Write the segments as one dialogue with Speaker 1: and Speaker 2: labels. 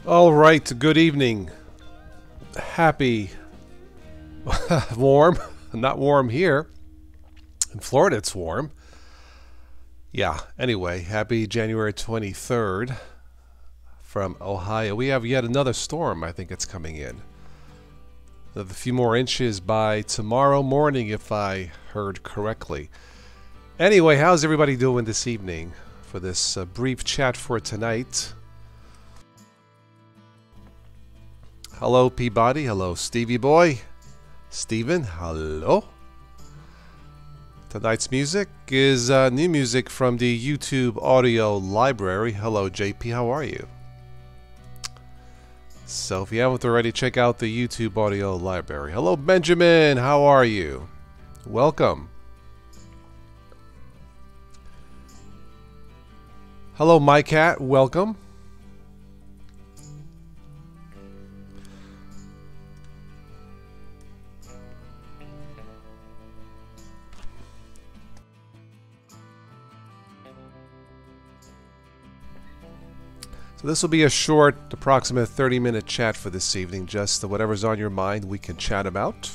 Speaker 1: All right, good evening. Happy, warm, not warm here. In Florida, it's warm. Yeah, anyway, happy January 23rd from Ohio. We have yet another storm, I think it's coming in. A few more inches by tomorrow morning, if I heard correctly. Anyway, how's everybody doing this evening for this brief chat for tonight? Hello, Peabody. Hello, Stevie Boy. Steven, hello. Tonight's music is new music from the YouTube audio library. Hello, JP. How are you? So if you haven't already, check out the YouTube audio library. Hello, Benjamin. How are you? Welcome. Hello, my cat. Welcome. So this will be a short, approximate 30-minute chat for this evening. Just whatever's on your mind, we can chat about.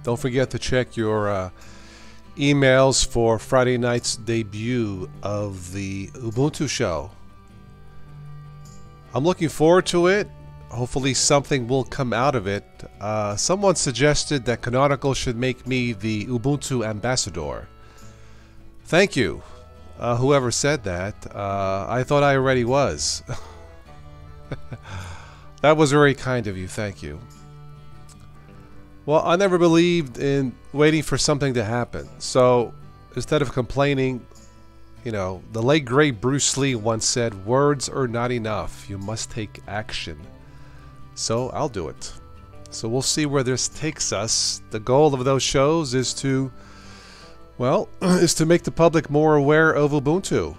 Speaker 1: Don't forget to check your emails for Friday night's debut of the Ubuntu show. I'm looking forward to it. Hopefully something will come out of it. Someone suggested that Canonical should make me the Ubuntu ambassador. Thank you, whoever said that. I thought I already was. That was very kind of you. Thank you. Well, I never believed in waiting for something to happen. So instead of complaining, you know, the late great Bruce Lee once said, "Words are not enough. You must take action." So I'll do it. So we'll see where this takes us. The goal of those shows is to, well, is to make the public more aware of Ubuntu,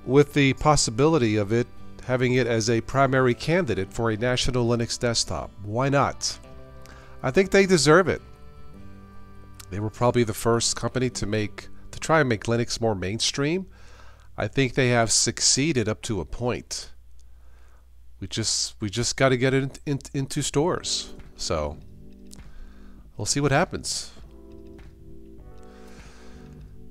Speaker 1: with the possibility of it having it as a primary candidate for a national Linux desktop. Why not? I think they deserve it. They were probably the first company to try and make Linux more mainstream. I think they have succeeded up to a point. We just got to get it into stores. So we'll see what happens.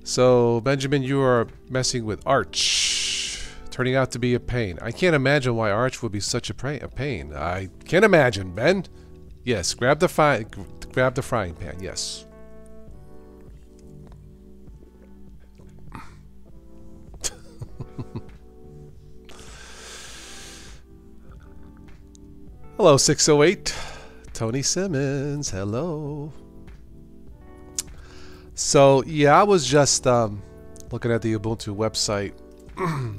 Speaker 1: So Benjamin, you are messing with Arch, turning out to be a pain. I can't imagine why Arch would be such a pain. I can't imagine, Ben. Yes, grab the frying pan. Yes. Hello, 608. Tony Simmons, hello. So, yeah, I was just looking at the Ubuntu website,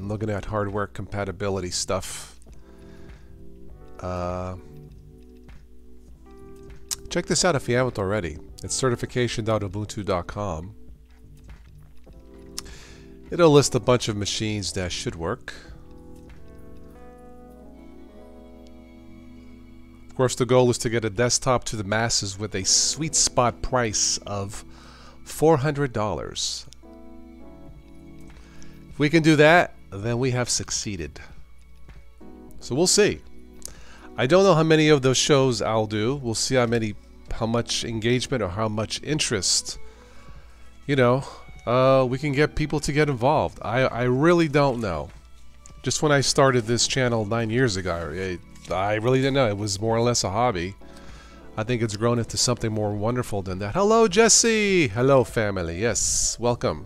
Speaker 1: looking at hardware compatibility stuff. Check this out if you haven't already. It's certification.ubuntu.com. It'll list a bunch of machines that should work. Of course, the goal is to get a desktop to the masses with a sweet spot price of $400. If we can do that, then we have succeeded. So we'll see. I don't know how many of those shows I'll do. We'll see how much engagement or how much interest, you know, we can get people to get involved. I really don't know. Just when I started this channel 9 years ago, I really didn't know. It was more or less a hobby. I think it's grown into something more wonderful than that. Hello, Jesse. Hello, family. Yes, welcome.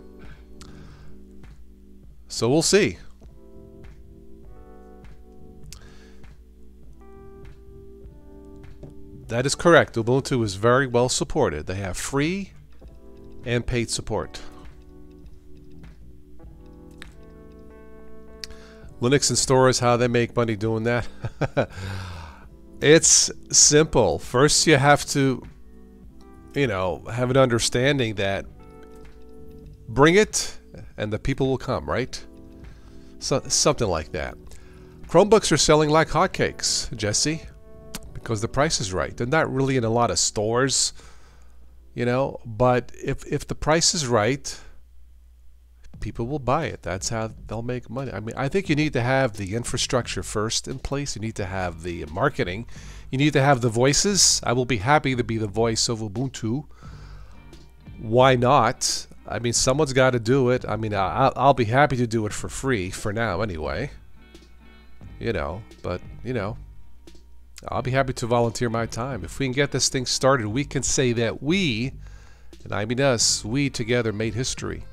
Speaker 1: So we'll see. That is correct. Ubuntu is very well supported. They have free and paid support. Linux in stores, how they make money doing that? It's simple. First, you have to, you know, have an understanding that bring it and the people will come, right? So, something like that. Chromebooks are selling like hotcakes, Jesse, because the price is right. They're not really in a lot of stores. You know, but if the price is right, people will buy it. That's how they'll make money. I mean, I think you need to have the infrastructure first in place. You need to have the marketing. You need to have the voices. I will be happy to be the voice of Ubuntu. Why not? I mean, someone's got to do it. I mean, I'll be happy to do it for free for now anyway. You know, but, you know, I'll be happy to volunteer my time. If we can get this thing started, we can say that we, and I mean us, we together made history.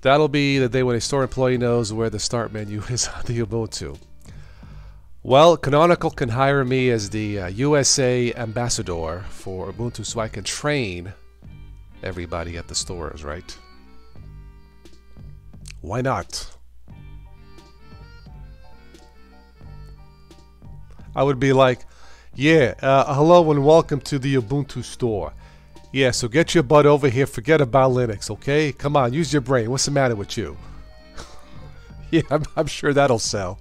Speaker 1: That'll be the day when a store employee knows where the start menu is on the Ubuntu. Well, Canonical can hire me as the USA ambassador for Ubuntu so I can train everybody at the stores, right? Why not? I would be like, yeah, hello and welcome to the Ubuntu store. Yeah, so get your butt over here, forget about Linux, okay? Come on, use your brain. What's the matter with you? Yeah, I'm sure that'll sell.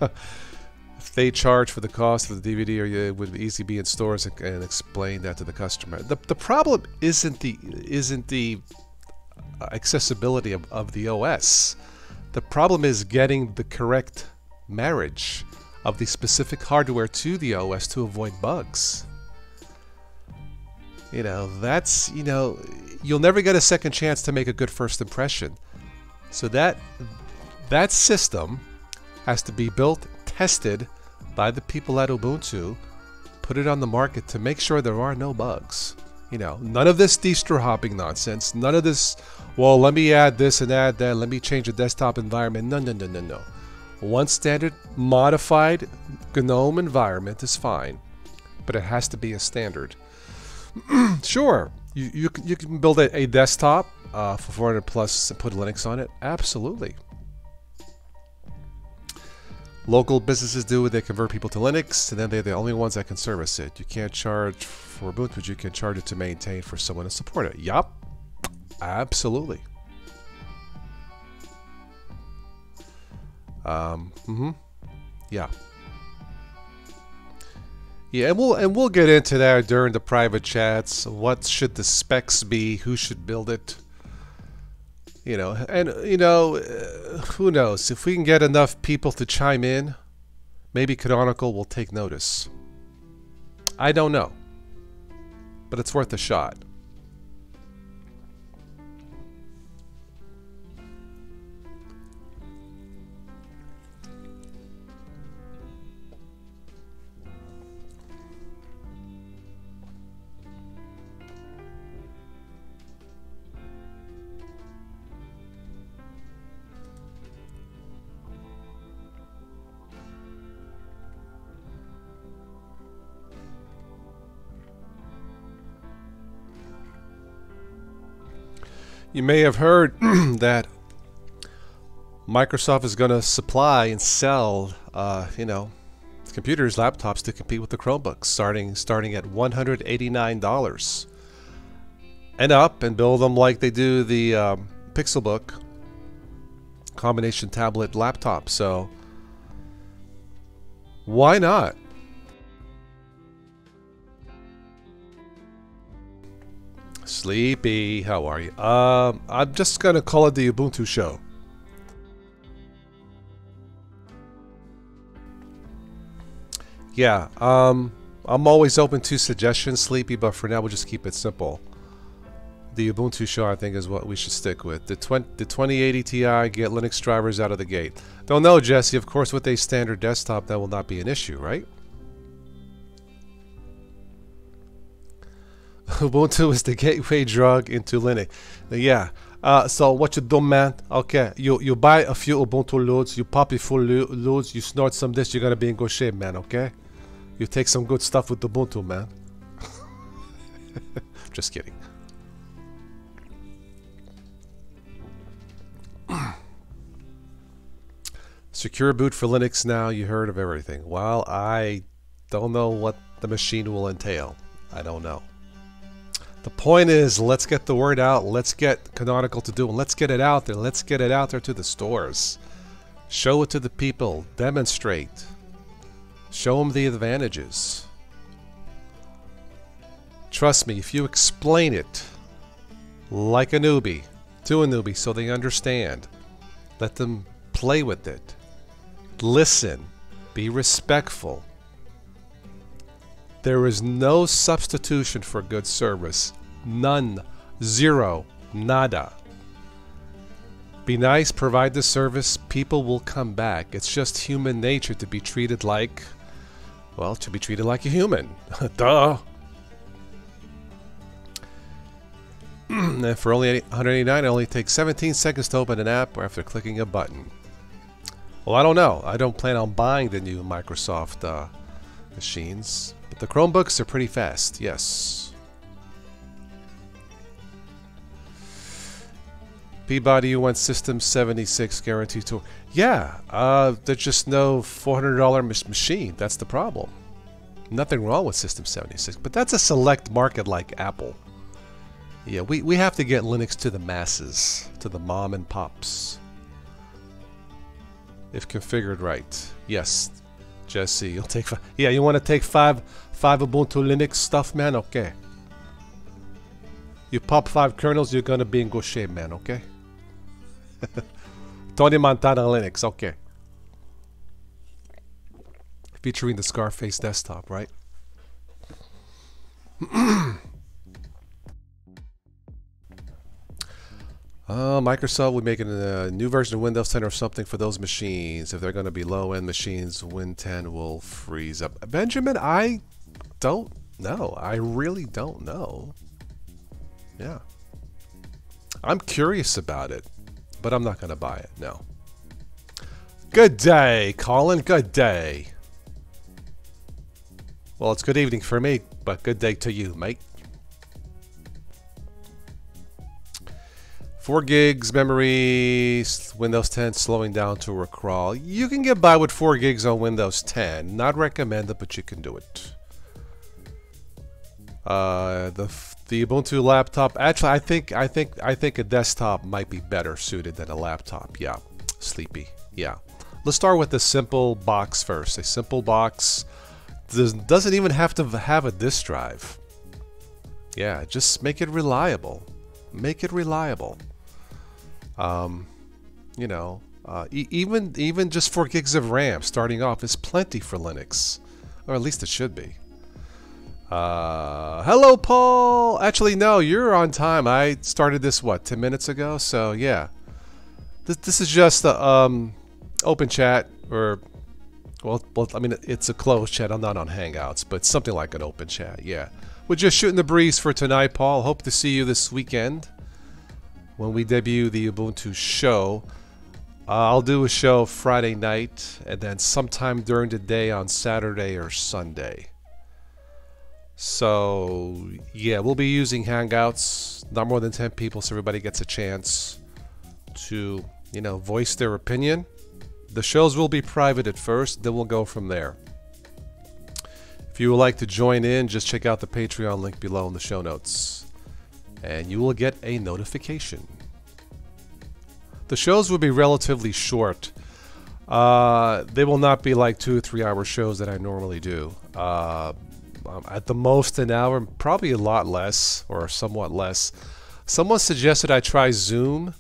Speaker 1: If they charge for the cost of the DVD, or it would easily be in stores and explain that to the customer. The problem isn't the accessibility of the OS. The problem is getting the correct marriage of the specific hardware to the OS to avoid bugs. You know, that's, you know, you'll never get a second chance to make a good first impression. So that system has to be built, tested by the people at Ubuntu, put it on the market to make sure there are no bugs. You know, none of this distro hopping nonsense, none of this, well, let me add this and add that, let me change the desktop environment. No, no, no, no, no. One standard modified GNOME environment is fine, but it has to be a standard. Sure, you can build a desktop for 400 plus and put Linux on it. Absolutely. Local businesses do it. They convert people to Linux, and then they're the only ones that can service it. You can't charge for Ubuntu, but you can charge it to maintain for someone to support it. Yup, absolutely. Yeah. Yeah, and we'll get into that during the private chats. What should the specs be? Who should build it? You know, and you know, who knows? If we can get enough people to chime in, maybe Canonical will take notice. I don't know, but it's worth a shot. You may have heard that Microsoft is going to supply and sell, you know, computers, laptops to compete with the Chromebooks, starting at $189 and up, and build them like they do the Pixelbook combination tablet laptop. So why not? Sleepy, how are you? I'm just gonna call it the Ubuntu show. Yeah, I'm always open to suggestions, Sleepy, but for now we'll just keep it simple. The Ubuntu show, I think, is what we should stick with. The 2080 Ti, get Linux drivers out of the gate. Don't know, Jesse. Of course, with a standard desktop, that will not be an issue, right? Ubuntu is the gateway drug into Linux. Yeah. So what you do, man? Okay, you buy a few Ubuntu loads, you pop a full loads, you snort some of this, you're gonna be in good shape, man. Okay. You take some good stuff with Ubuntu, man. Just kidding. Secure boot for Linux now. You heard of everything. Well, I don't know what the machine will entail. I don't know. The point is, let's get the word out. Let's get Canonical to do it. Let's get it out there. Let's get it out there to the stores. Show it to the people. Demonstrate. Show them the advantages. Trust me, if you explain it like a newbie, to a newbie, so they understand, let them play with it, listen, be respectful. There is no substitution for good service. None. Zero. Nada. Be nice, provide the service, people will come back. It's just human nature to be treated like, well, to be treated like a human. Duh. And for only $189, it only takes 17 seconds to open an app after clicking a button. Well, I don't know. I don't plan on buying the new Microsoft machines. But the Chromebooks are pretty fast, yes. Peabody, you want System 76 guaranteed to... Yeah, there's just no $400 machine. That's the problem. Nothing wrong with System 76, but that's a select market like Apple. Yeah, we have to get Linux to the masses, to the mom and pops. If configured right. Yes, Jesse, you'll take five. Yeah, you want to take five Ubuntu Linux stuff, man? Okay. You pop 5 kernels, you're gonna be in good shape, man, okay? Tony Montana Linux, okay. Featuring the Scarface desktop, right? Microsoft will be making a new version of Windows 10 or something for those machines. If they're going to be low-end machines, Win 10 will freeze up. Benjamin, I don't know. I really don't know. Yeah. I'm curious about it, but I'm not going to buy it, no. Good day, Colin. Good day. Well, it's good evening for me, but good day to you, mate. 4 gigs memory, Windows 10 slowing down to a crawl. You can get by with 4 gigs on Windows 10. Not recommended, but you can do it. The Ubuntu laptop. Actually, I think a desktop might be better suited than a laptop. Yeah, sleepy. Yeah. Let's start with the simple box first. A simple box doesn't even have to have a disk drive. Yeah, just make it reliable. Make it reliable. You know, even just 4 gigs of RAM starting off is plenty for Linux, or at least it should be. Hello, Paul. Actually, no, you're on time. I started this 10 minutes ago. So yeah, this is just a open chat, or well, I mean it's a closed chat. I'm not on Hangouts, but something like an open chat. Yeah, we're just shooting the breeze for tonight, Paul. Hope to see you this weekend when we debut the Ubuntu show. I'll do a show Friday night and then sometime during the day on Saturday or Sunday. So yeah, we'll be using Hangouts, not more than 10 people, so everybody gets a chance to, you know, voice their opinion. The shows will be private at first, then we'll go from there. If you would like to join in, just check out the Patreon link below in the show notes, and you will get a notification. The shows will be relatively short. They will not be like 2 or 3 hour shows that I normally do. At the most an hour, probably a lot less, or somewhat less. Someone suggested I try Zoom,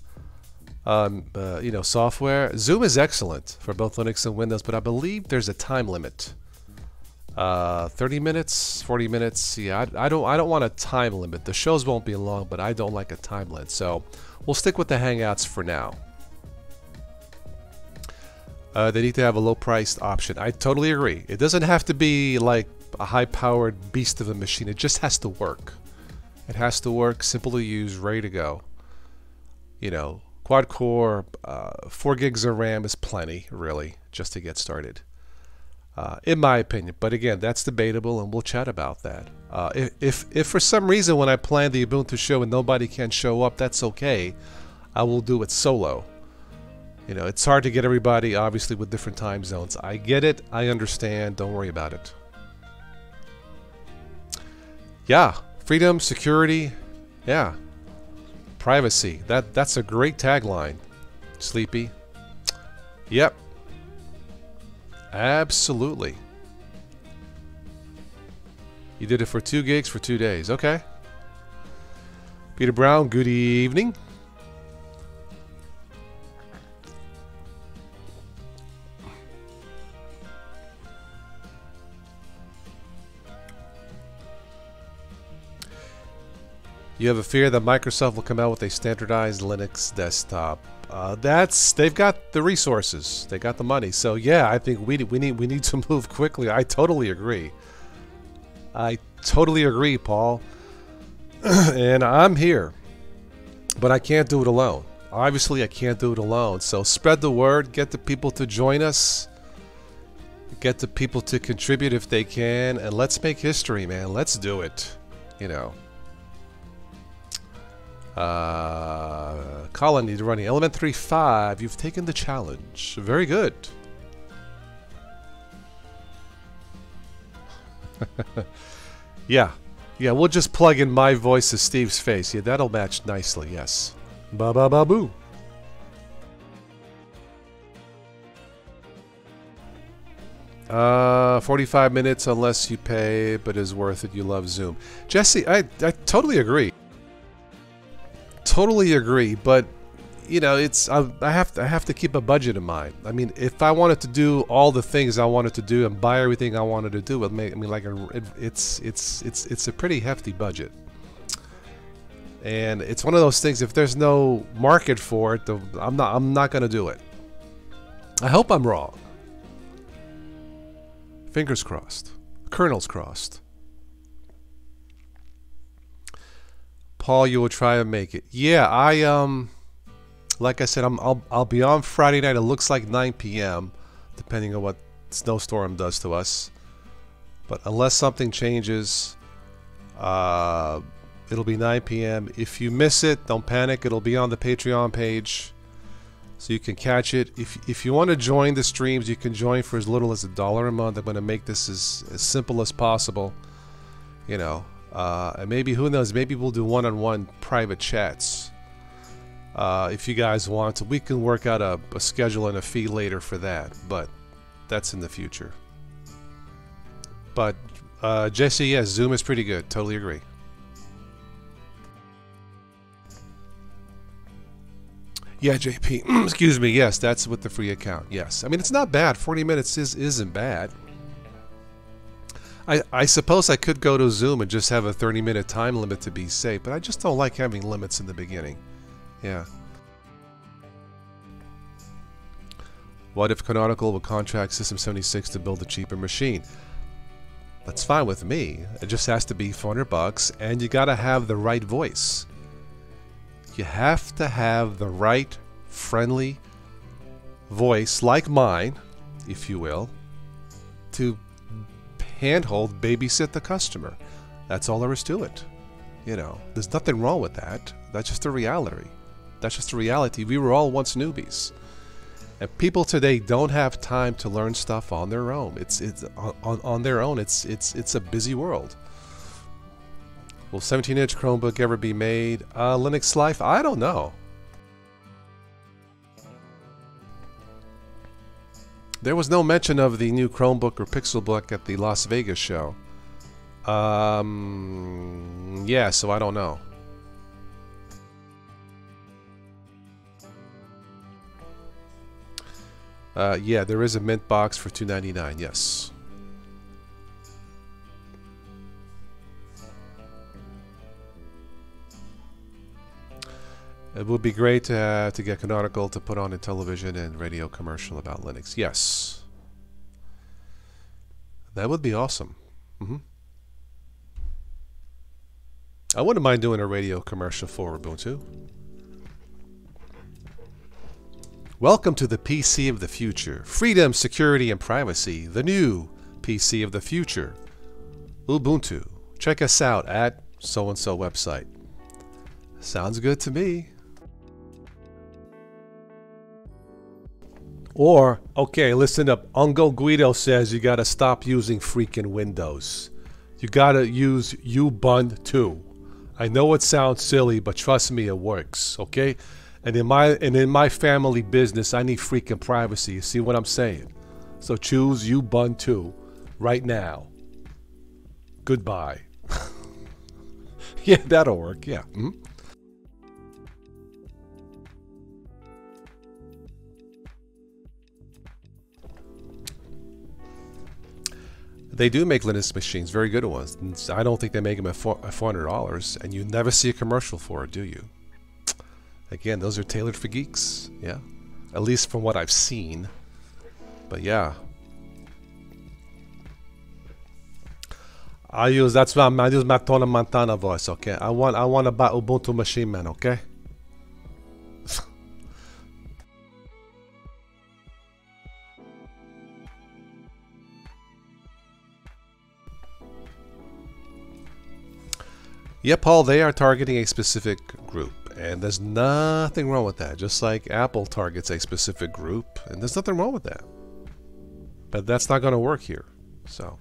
Speaker 1: you know, software. Zoom is excellent for both Linux and Windows, but I believe there's a time limit. 30 minutes, 40 minutes. Yeah, I don't want a time limit. The shows won't be long, but I don't like a time limit. So we'll stick with the Hangouts for now. They need to have a low-priced option. I totally agree. It doesn't have to be like a high-powered beast of a machine. It just has to work. It has to work, simple to use, ready to go. You know, quad-core, 4 gigs of RAM is plenty, really, just to get started. In my opinion. But again, that's debatable, and we'll chat about that. If for some reason when I plan the Ubuntu show and nobody can show up, that's okay. I will do it solo. You know, it's hard to get everybody, obviously, with different time zones. I get it. I understand. Don't worry about it. Yeah. Freedom, security. Yeah. Privacy. That's a great tagline. Sleepy. Yep. Absolutely. You did it for 2 gigs for 2 days. Okay. Peter Brown, good evening. You have a fear that Microsoft will come out with a standardized Linux desktop. They've got the resources, they got the money. So yeah, I think we need to move quickly. I totally agree. I totally agree, Paul. And I'm here, but I can't do it alone. Obviously, I can't do it alone. So spread the word, get the people to join us, get the people to contribute if they can, and let's make history, man. Let's do it. You know. Colin, you're running Element 3.5. You've taken the challenge. Very good. Yeah. Yeah, we'll just plug in my voice to Steve's face. Yeah, that'll match nicely, yes. Ba-ba-ba-boo. Uh, 45 minutes unless you pay, but is worth it. You love Zoom. Jesse, I totally agree. Totally agree, but you know, it's I have to keep a budget in mind. I mean, if I wanted to do all the things I wanted to do and buy everything I wanted to do, it's a pretty hefty budget. And it's one of those things. If there's no market for it, I'm not gonna do it. I hope I'm wrong. Fingers crossed. Kernels crossed. Paul, you will try and make it. Yeah, like I said, I'll be on Friday night. It looks like 9 p.m. depending on what snowstorm does to us. But unless something changes, it'll be 9 p.m. If you miss it, don't panic. It'll be on the Patreon page, so you can catch it. If you want to join the streams, you can join for as little as $1 a month. I'm going to make this as simple as possible. You know. And maybe, who knows, maybe we'll do one-on-one private chats. If you guys want to, we can work out a schedule and a fee later for that, but that's in the future. But Jesse, yes, Zoom is pretty good. Totally agree. Yeah, JP, excuse me, yes, that's with the free account, yes. I mean, it's not bad. 40 minutes isn't bad. I suppose I could go to Zoom and just have a 30-minute time limit to be safe, but I just don't like having limits in the beginning. Yeah. What if Canonical will contract System 76 to build a cheaper machine? That's fine with me. It just has to be $400, and you gotta have the right voice. You have to have the right, friendly voice, like mine, if you will, to handhold, babysit the customer. That's all there is to it. You know, there's nothing wrong with that. That's just a reality. That's just a reality. We were all once newbies, and people today don't have time to learn stuff on their own. It's on their own. It's a busy world. Will 17-inch Chromebook ever be made? Linux Life? I don't know. There was no mention of the new Chromebook or Pixelbook at the Las Vegas show. Yeah, so I don't know. Yeah, there is a mint box for $2.99, yes. It would be great to get Canonical to put on a television and radio commercial about Linux. Yes. That would be awesome. I wouldn't mind doing a radio commercial for Ubuntu. Welcome to the PC of the future. Freedom, security, and privacy. The new PC of the future. Ubuntu. Check us out at so-and-so website. Sounds good to me. Or, okay, listen up. Uncle Guido says you gotta stop using freaking Windows. You gotta use Ubuntu. I know it sounds silly, but trust me, it works, okay? And in my family business, I need freaking privacy. You see what I'm saying? So choose Ubuntu right now. Goodbye. Yeah, that'll work. Yeah. They do make Linux machines, very good ones. I don't think they make them at $400, and you never see a commercial for it, do you? Again, those are tailored for geeks, yeah. At least from what I've seen. But yeah. I use my Tona Montana voice, okay? I want to buy Ubuntu machine, man, okay? Yeah, Paul, they are targeting a specific group, and there's nothing wrong with that. Just like Apple targets a specific group, and there's nothing wrong with that. But that's not going to work here, so.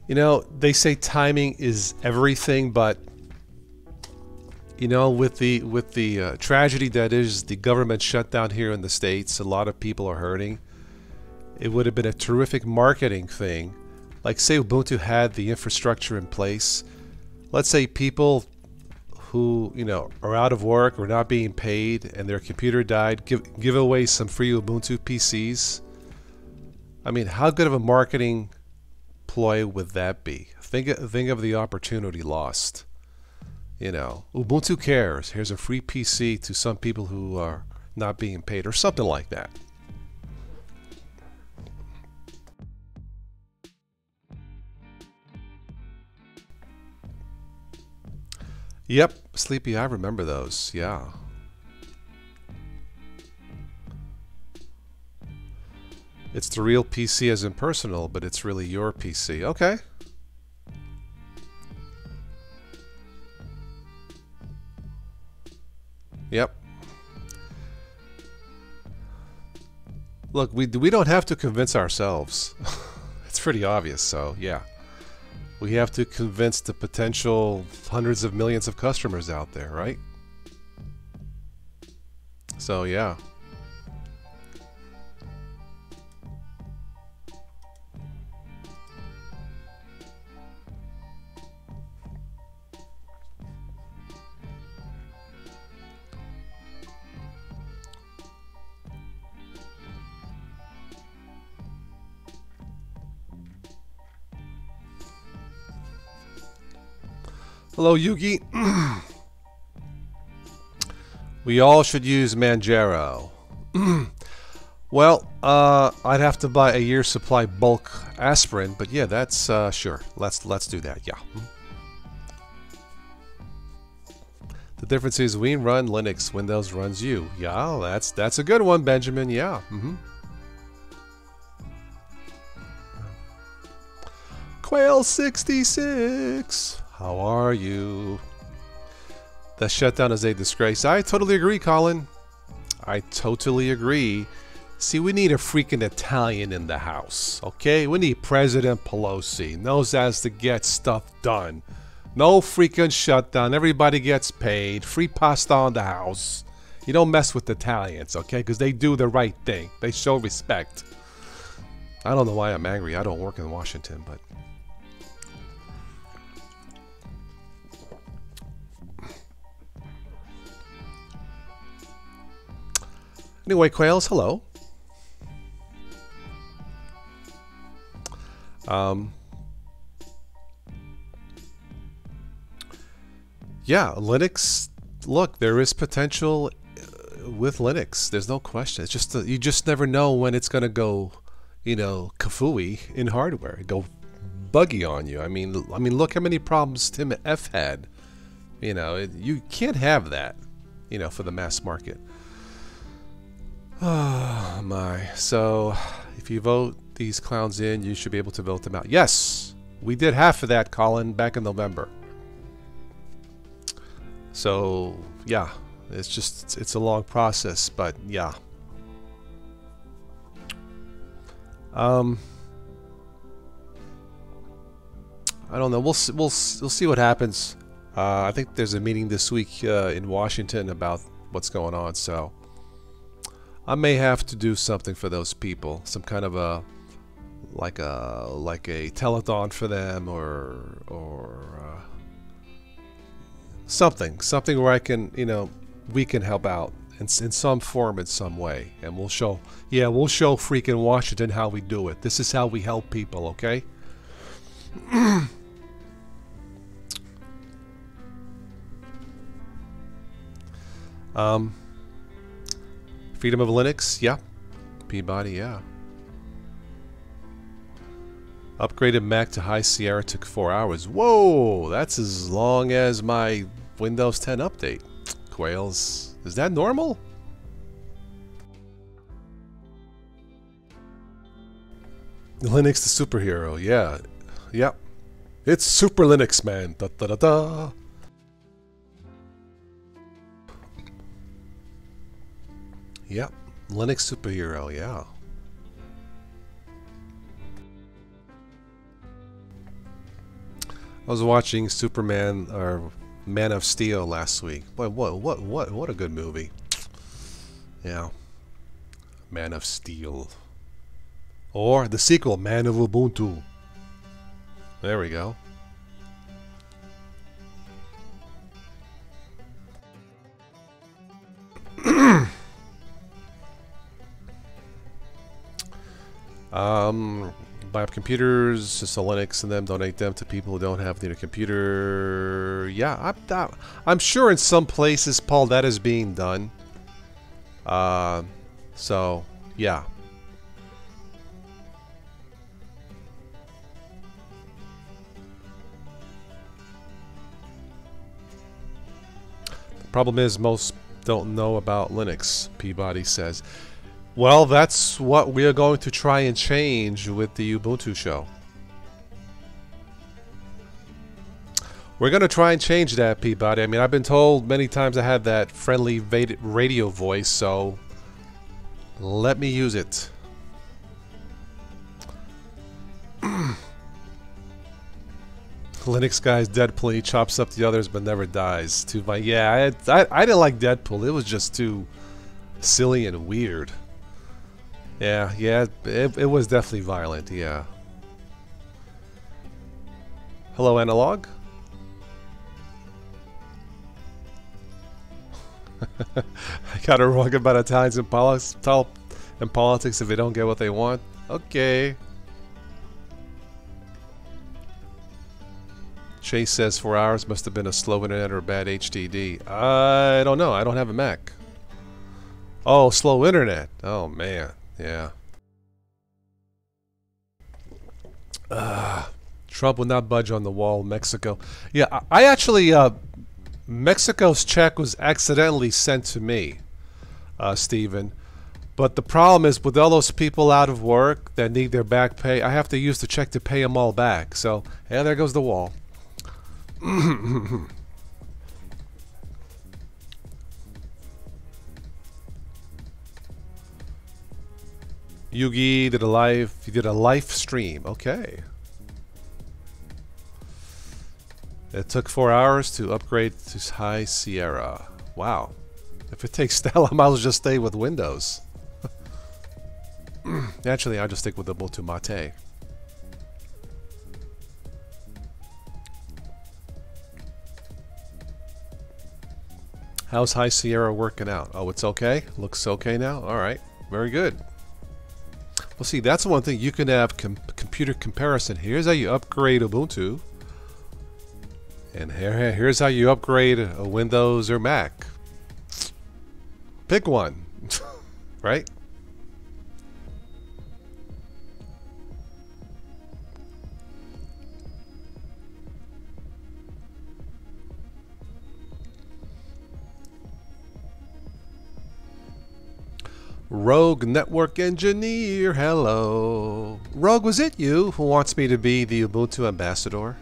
Speaker 1: You know, they say timing is everything, but you know, with the tragedy that is the government shutdown here in the States, a lot of people are hurting. It would have been a terrific marketing thing. Like, say Ubuntu had the infrastructure in place. Let's say people who, you know, are out of work or not being paid and their computer died, give away some free Ubuntu PCs. I mean, how good of a marketing ploy would that be? Think of the opportunity lost. You know, Ubuntu cares. Here's a free PC to some people who are not being paid, or something like that. Yep, Sleepy, I remember those. Yeah. It's the real PC as in personal, but it's really your PC. Okay. Yep. Look, we don't have to convince ourselves. It's pretty obvious, so yeah. We have to convince the potential hundreds of millions of customers out there, right? So yeah. Hello, Yugi. We all should use Manjaro. Well, I'd have to buy a year's supply bulk aspirin, but yeah, that's sure. Let's do that. Yeah. The difference is we run Linux, Windows runs you. Yeah, that's a good one, Benjamin. Yeah. Quail 66. How are you? The shutdown is a disgrace. I totally agree, Colin. I totally agree. See, we need a freaking Italian in the house, okay? We need President Pelosi. Knows as to get stuff done. No freaking shutdown. Everybody gets paid. Free pasta on the house. You don't mess with Italians, okay? Because they do the right thing. They show respect. I don't know why I'm angry. I don't work in Washington, but... Anyway, Quails, hello. Yeah, Linux, look, there is potential with Linux. There's no question. It's just you just never know when it's going to go, you know, kafooey in hardware. Go buggy on you. I mean, look how many problems Tim F had. You know, you can't have that, you know, for the mass market. Oh my. So if you vote these clowns in, you should be able to vote them out. Yes, we did half of that, Colin, back in November. So yeah, it's a long process, but yeah. I don't know. We'll see what happens. I think there's a meeting this week in Washington about what's going on. So I may have to do something for those people, some kind of a like a telethon for them, or something where I can, you know, we can help out in some form, in some way, and we'll show freaking Washington how we do it. This is how we help people, okay? Freedom of Linux, yeah. Peabody, yeah. Upgraded Mac to High Sierra took 4 hours. Whoa, that's as long as my Windows 10 update. Quails, is that normal? Linux the superhero, yeah. Yep. It's Super Linux, man. Da da da da. Yep. Linux superhero, yeah. I was watching Superman or Man of Steel last week. Boy, what a good movie. Yeah. Man of Steel. Or the sequel, Man of Ubuntu. There we go. Buy up computers, just Linux, and then donate them to people who don't have the computer. Yeah, I'm sure in some places, Paul, that is being done. So, yeah. The problem is most don't know about Linux, Peabody says. Well, that's what we are going to try and change with the Ubuntu show. We're going to try and change that, Peabody. I mean, I've been told many times I have that friendly radio voice, so let me use it. Linux guy's Deadpool. He chops up the others but never dies. Yeah, I didn't like Deadpool. It was just too silly and weird. Yeah, it was definitely violent, yeah. Hello, Analog? I got it wrong about Italians in politics if they don't get what they want. Okay. Chase says 4 hours must have been a slow internet or a bad HDD. I don't know. I don't have a Mac. Oh, slow internet. Oh, man. Yeah. Trump will not budge on the wall. Mexico. Yeah, I actually, Mexico's check was accidentally sent to me, Stephen. But the problem is with all those people out of work that need their back pay, I have to use the check to pay them all back. So, yeah, there goes the wall. Yugi did a live stream. Okay. It took 4 hours to upgrade to High Sierra. Wow. If it takes that long, I might as well just stay with Windows. Actually, I'll just stick with Ubuntu Mate. How's High Sierra working out? Oh, it's okay? Looks okay now? Alright. Very good. Well, see, that's one thing. You can have computer comparison. Here's how you upgrade Ubuntu. And here's how you upgrade a Windows or Mac. Pick one. Right? Rogue Network Engineer, hello. Rogue, was it you who wants me to be the Ubuntu ambassador?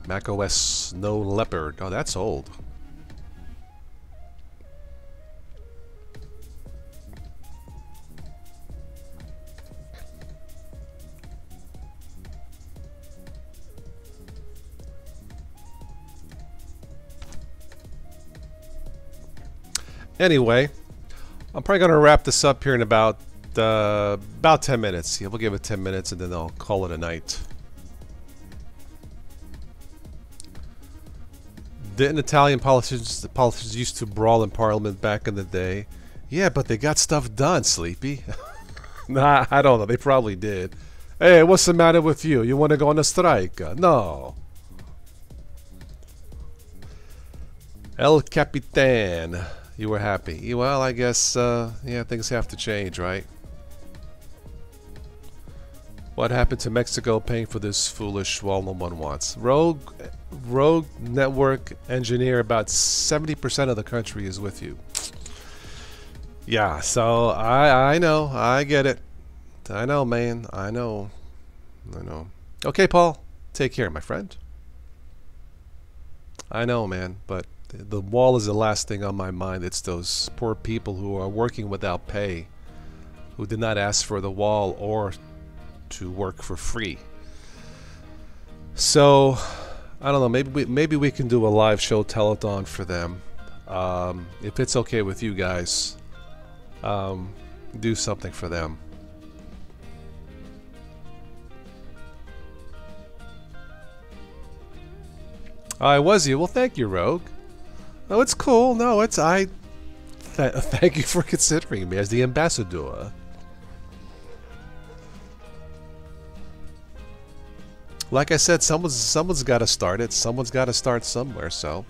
Speaker 1: macOS Snow Leopard. Oh, that's old. Anyway, I'm probably going to wrap this up here in about 10 minutes. Yeah, we'll give it 10 minutes and then I'll call it a night. Didn't Italian politicians used to brawl in Parliament back in the day? Yeah, but they got stuff done, Sleepy. Nah, I don't know. They probably did. Hey, what's the matter with you? You want to go on a strike? No. El Capitan. You were happy. Well, I guess, yeah, things have to change, right? What happened to Mexico paying for this foolish wall no one wants? Rogue network engineer, about 70% of the country is with you. Yeah, so I know. I get it. I know, man. I know. Okay, Paul. Take care, my friend. I know, man, but the wall is the last thing on my mind. It's those poor people who are working without pay, who did not ask for the wall or to work for free. So I don't know, maybe we can do a live show telethon for them, if it's okay with you guys. Do something for them. Was you? Well, thank you, Rogue. No, it's cool. No, it's thank you for considering me as the ambassador. Like I said, someone's got to start it. Someone's got to start somewhere. So,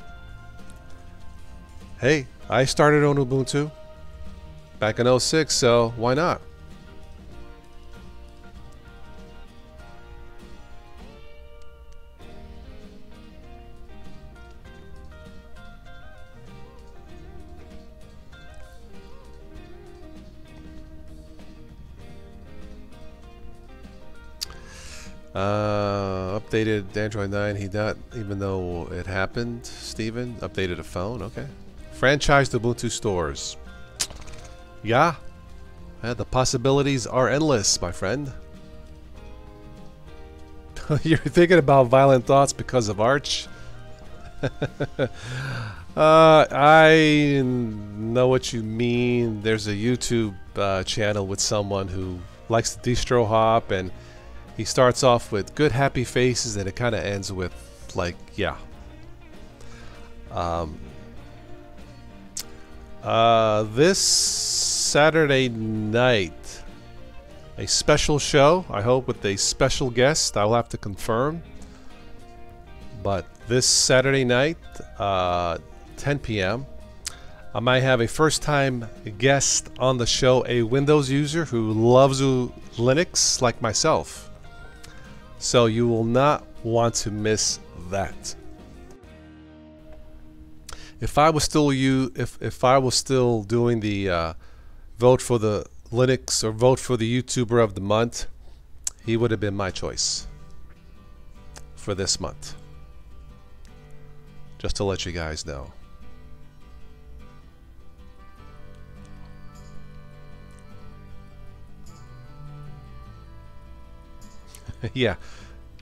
Speaker 1: hey, I started on Ubuntu back in 06, so why not? Updated Android 9. He not, even though it happened. Steven updated a phone. Okay. Franchised Ubuntu stores. Yeah. The possibilities are endless, my friend. You're thinking about violent thoughts because of Arch? I know what you mean. There's a YouTube channel with someone who likes to distro hop, and he starts off with good happy faces and it kind of ends with like, yeah. This Saturday night, a special show, I hope, with a special guest. I'll have to confirm. But this Saturday night, 10 p.m., I might have a first-time guest on the show, a Windows user who loves Linux like myself. So you will not want to miss that. If I was still if I was still doing the vote for the Linux or vote for the YouTuber of the month, he would have been my choice for this month. Just to let you guys know. Yeah.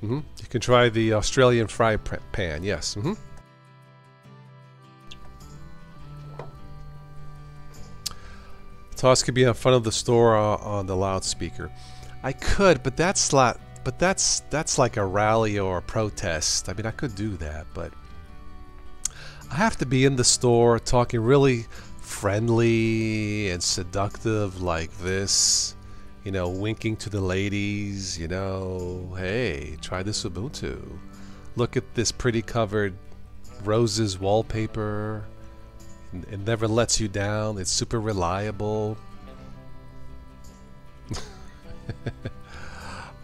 Speaker 1: You can try the Australian fry pan. Yes. Toss could be in front of the store on the loudspeaker. I could, but that's like a rally or a protest. I mean, I could do that, but I have to be in the store talking really friendly and seductive like this. You know, winking to the ladies, you know, hey, try this Ubuntu. Look at this pretty covered roses wallpaper. It never lets you down. It's super reliable.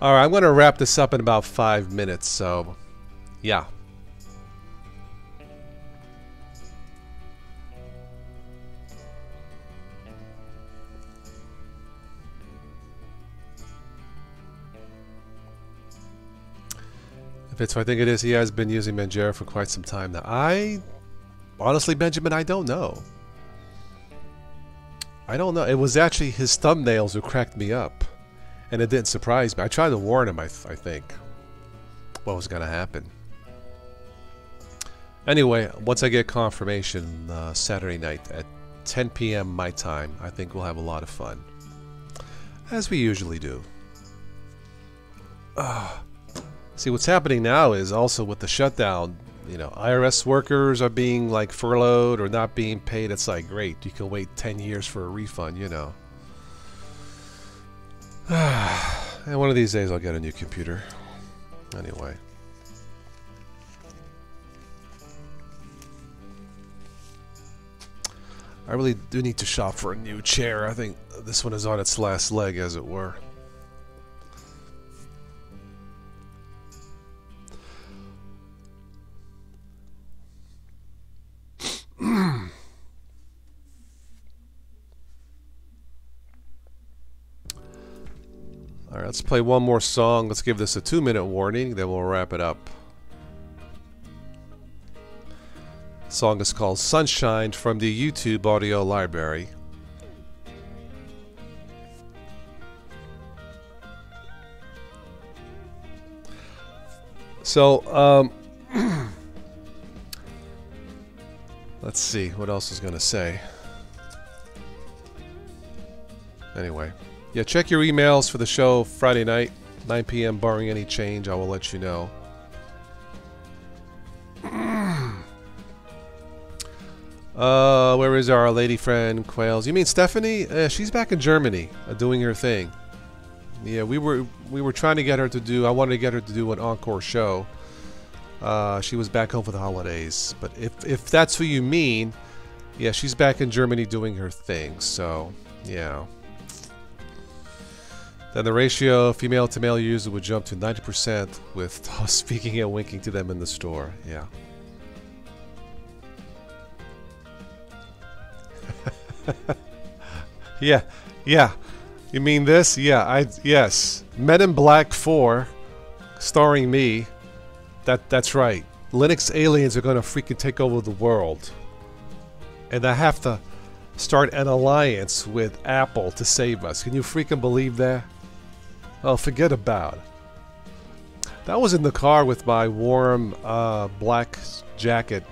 Speaker 1: Alright, I'm going to wrap this up in about 5 minutes, so yeah. If I think it is, he has been using Manjaro for quite some time now. Honestly, Benjamin, I don't know. I don't know. It was actually his thumbnails who cracked me up. And it didn't surprise me. I tried to warn him, I think, what was going to happen. Anyway, once I get confirmation, Saturday night at 10 p.m. my time. I think we'll have a lot of fun, as we usually do. See, what's happening now is also with the shutdown, you know, IRS workers are being like furloughed or not being paid. It's like, great, you can wait 10 years for a refund, you know. And one of these days I'll get a new computer. Anyway. I really do need to shop for a new chair. I think this one is on its last leg, as it were. Alright, let's play one more song. Let's give this a 2-minute warning, then we'll wrap it up. The song is called Sunshine from the YouTube audio library. So, let's see what else is going to say. Anyway. Yeah, check your emails for the show Friday night, 9 p.m. barring any change. I will let you know. Where is our lady friend Quails? You mean Stephanie? She's back in Germany, doing her thing. Yeah, we were trying to get her to do. I wanted to get her to do an encore show. She was back home for the holidays, but if that's who you mean, yeah, she's back in Germany doing her thing. So yeah. Then the ratio female to male user would jump to 90% with speaking and winking to them in the store. Yeah. Yeah. You mean this? Yeah, yes. Men in Black 4, starring me. That's right. Linux aliens are gonna freaking take over the world. And I have to start an alliance with Apple to save us. Can you freaking believe that? Oh, forget about it. That was in the car with my warm black jacket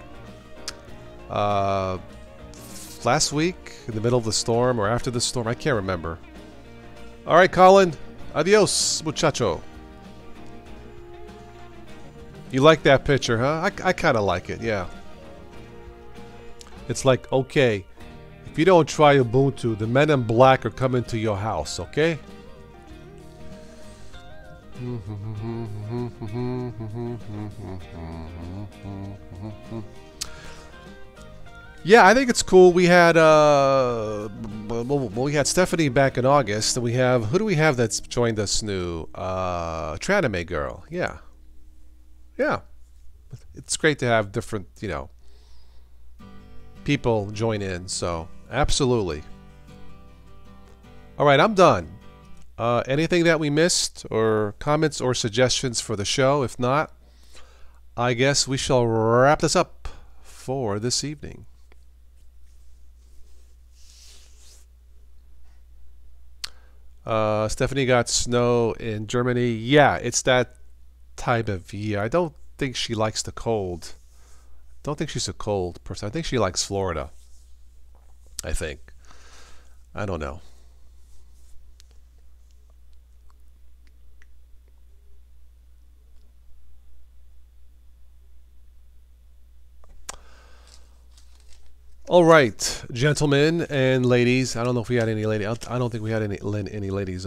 Speaker 1: last week, in the middle of the storm or after the storm. I can't remember. Alright, Colin. Adios, muchacho. You like that picture, huh? I kind of like it, yeah. It's like, okay, if you don't try Ubuntu, the men in black are coming to your house, okay? Yeah, I think it's cool. We had we had Stephanie back in August, and we have, who do we have that's joined us new? Tranime girl. Yeah. It's great to have different, you know, people join in. So absolutely. All right, I'm done. Anything that we missed, or comments or suggestions for the show? If not, I guess we shall wrap this up for this evening. Stephanie got snow in Germany. Yeah, it's that time of year. I don't think she likes the cold. Don't think she's a cold person. I think she likes Florida. I think. I don't know. All right, gentlemen and ladies. I don't know if we had any ladies. I don't think we had any ladies on.